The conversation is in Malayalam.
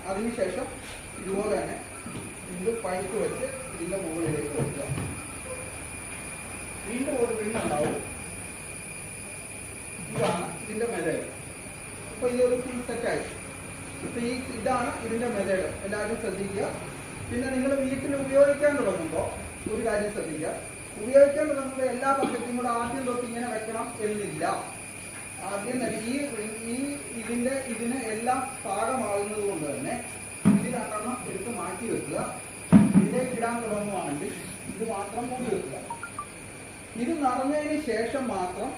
അതിനുശേഷം ഇതുപോലെ തന്നെ വീണ്ടും പൈപ്പ് വെച്ച് ഇതിൻ്റെ മുകളിലേക്ക് വെക്കുക. വീണ്ടും ഒരു റിങ്ങുണ്ടാവും. ഇതാണ് ഇതിൻ്റെ മെത്തേഡ്. അപ്പോൾ ഇതൊരു ഫുൾ സെറ്റായി. അപ്പോൾ ഇതാണ് ഇതിൻ്റെ മെത്തേഡ്. എല്ലാവരും ശ്രദ്ധിക്കുക. പിന്നെ നിങ്ങൾ വീട്ടിൽ ഉപയോഗിക്കാൻ തുടങ്ങുമ്പോൾ ഒരു കാര്യം ശ്രദ്ധിക്കുക. ഉപയോഗിക്കാൻ തുടങ്ങുമ്പോൾ എല്ലാ ബക്കറ്റും കൂടെ ആദ്യം തൊട്ട് ഇങ്ങനെ വെക്കണം എന്നില്ല. ആദ്യം തന്നെ ഇതിന് എല്ലാം പാകമാകുന്നത് കൊണ്ട് തന്നെ ഇതിനകത്തെണ്ണം എടുത്ത് മാറ്റി വെക്കുക. ഇതിലേക്ക് ഇടാൻ തുടങ്ങുകയാണെങ്കിൽ ഇത് മാത്രം മൂടി വെക്കുക. ഇത് നിറഞ്ഞതിന് ശേഷം മാത്രം